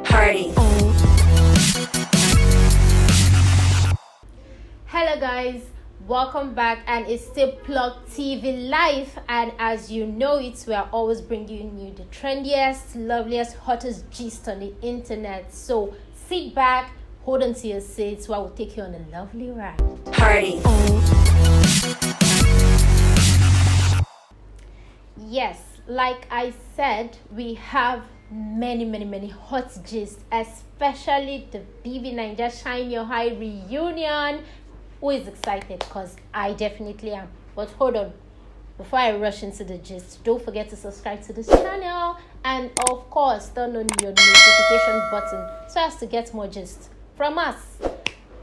Party. Hello guys, welcome back, and it's still Plug TV Live, and as you know it, we are always bringing you the trendiest, loveliest, hottest gist on the internet. So sit back, hold on to your seats while we take you on a lovely ride. Party. Yes, like I said, we have many hot gists, especially the Bbnaija Shine Your High reunion. Who is excited? Because I definitely am. But hold on, before I rush into the gist, don't forget to subscribe to this channel and of course turn on your notification button so as to get more gist from us.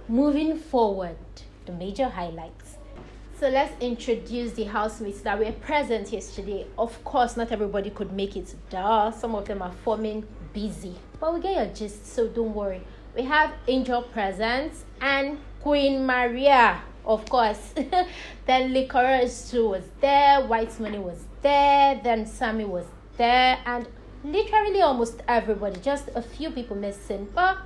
Moving forward, the major highlights. So let's introduce the housemates that were present yesterday. Of course, not everybody could make it. Duh, some of them are forming busy. But we get your gist, so don't worry. We have Angel present and Queen Maria, of course. Then Licorice too was there, White Money was there, then Sammy was there, and literally almost everybody. Just a few people missing. But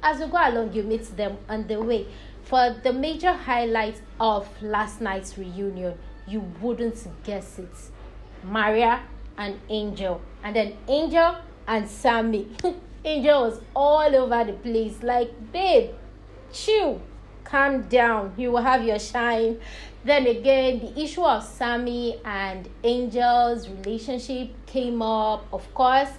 as you go along, you meet them on the way. For the major highlight of last night's reunion, you wouldn't guess it. Maria and Angel. And then Angel and Sammy. Angel was all over the place. Like, babe, chill, calm down. You will have your shine. Then again, the issue of Sammy and Angel's relationship came up. Of course,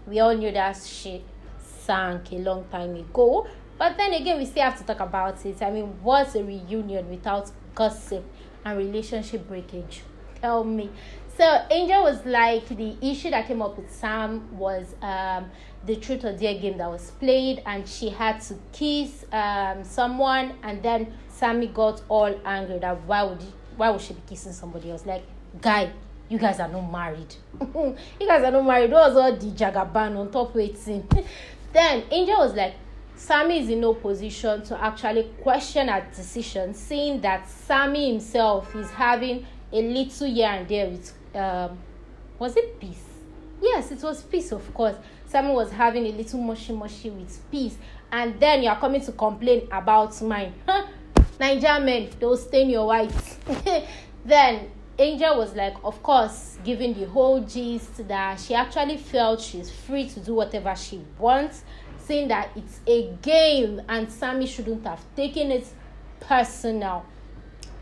we all knew that shit sank a long time ago. But then again, we still have to talk about it. I mean, what's a reunion without gossip and relationship breakage? Tell me. So Angel was like, the issue that came up with Sam was the truth or dare game that was played, and she had to kiss someone, and then Sammy got all angry that why would she be kissing somebody else? Like, guy, you guys are not married. You guys are not married. That was all the jagaban on top waiting. Then Angel was like, Sammy is in no position to actually question her decision, seeing that Sammy himself is having a little here and there with was it Peace? Yes, it was Peace, of course. Sammy was having a little mushy with Peace, and then you are coming to complain about mine. Niger men, they'll stain your white. Then Angel was like, of course, giving the whole gist that she actually felt she's free to do whatever she wants, saying that it's a game and Sammy shouldn't have taken it personal.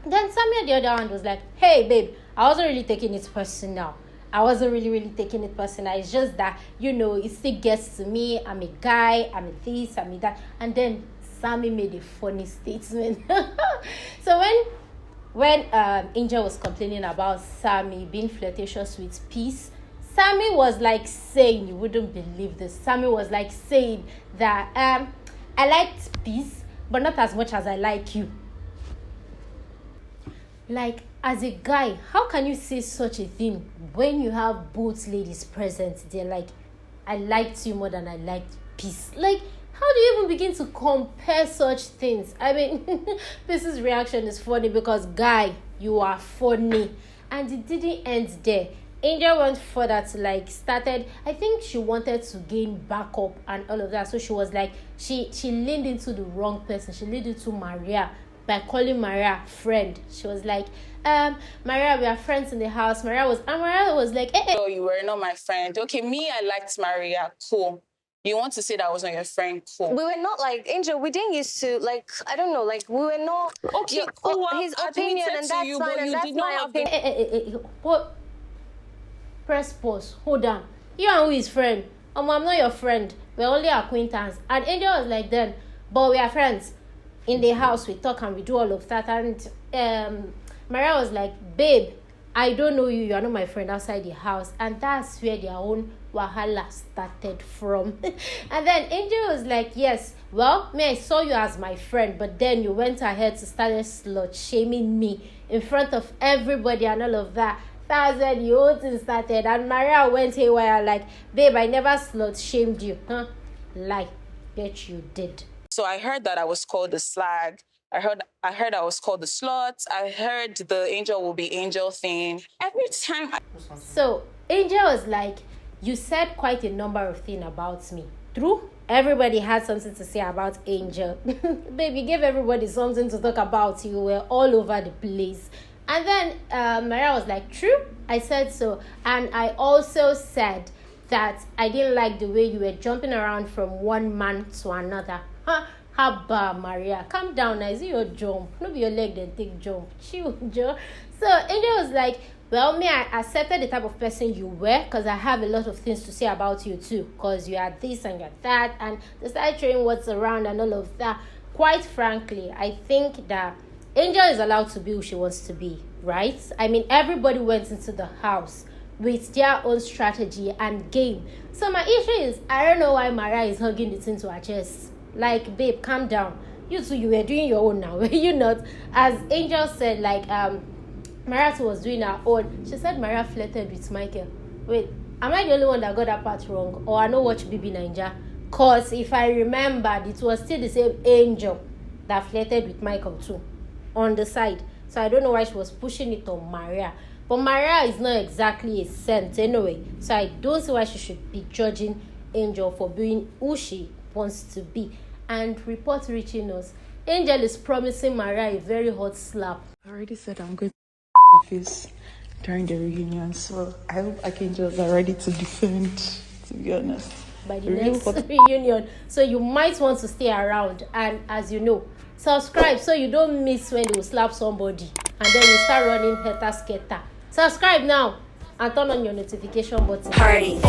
Then Sammy on the other hand was like, hey babe, I wasn't really taking it personal. I wasn't really taking it personal. It's just that, it still gets to me. I'm a guy, I'm a this, I'm a that. And then Sammy made a funny statement. So when Angel was complaining about Sammy being flirtatious with Peace, Sammy was like saying, you wouldn't believe this, Sammy was like saying that I liked Peace, but not as much as I like you. Like, as a guy, how can you say such a thing when you have both ladies present? They're like, I liked you more than I liked Peace. Like, how do you even begin to compare such things? I mean, Peace's reaction is funny because, guy, you are funny. And it didn't end there. Angel went further to started, I think she wanted to gain backup and all of that. So she was like, she leaned into the wrong person. She leaned into Maria by calling Maria friend. She was like, Maria, we are friends in the house. Maria was like, Oh, you were not my friend. Okay, me, I liked Maria. Cool. You want to say that I was not your friend? Cool. We were not like Angel. We didn't used to I don't know. Like, we were not. Okay, cool. His opinion, and that's you, fine, but and you that's did not my have opinion. What? Press pause. Hold on. You and who is friend? I'm not your friend. We're only acquaintance. And Angel was like, then, but we are friends. In the house, we talk and we do all of that. And Maria was like, babe, I don't know you. You are not my friend outside the house. And that's where their own wahala started from. And then Angel was like, yes, well, I saw you as my friend, but then you went ahead to start slut shaming me in front of everybody and all of that. That's when the whole thing started. And Maria went haywire like, babe, I never slut shamed you. Huh? Lie. Bet you did. So I heard that I was called the slag. I heard I was called the slut. I heard the angel will be angel thing. Every time So Angel was like, you said quite a number of things about me. True? Everybody had something to say about Angel. Baby, gave everybody something to talk about. You were all over the place. And then Maria was like, true? I said so. And I also said that I didn't like the way you were jumping around from one man to another. Huh? Haba, Maria, calm down. I see your jump. No be your leg, then take jump. Chill, Joe. So Angel was like, well, me, I accepted the type of person you were because I have a lot of things to say about you too. Because you are this and you're that. And they started showing what's around and all of that. Quite frankly, I think that Angel is allowed to be who she wants to be, right? I mean, everybody went into the house with their own strategy and game. So my issue is, I don't know why Maria is hugging the thing to her chest. Like, babe, calm down. You two, you were doing your own now, were you not? As Angel said, like, Maria was doing her own. She said Maria flirted with Michael. Wait, am I the only one that got that part wrong? Or I know watch Bbnaija? Because if I remembered, it was still the same Angel that flirted with Michael too, on the side. So I don't know why she was pushing it on Maria. But Maria is not exactly a saint anyway. So I don't see why she should be judging Angel for being who she wants to be. And report reaching us, Angel is promising Maria a very hot slap. I already said I'm going to office during the reunion, so I hope Archangels are ready to defend, to be honest. By the next reunion. So you might want to stay around. And as you know, subscribe so you don't miss when they will slap somebody. And then you start running helter-skelter. Subscribe now and turn on your notification button. Party.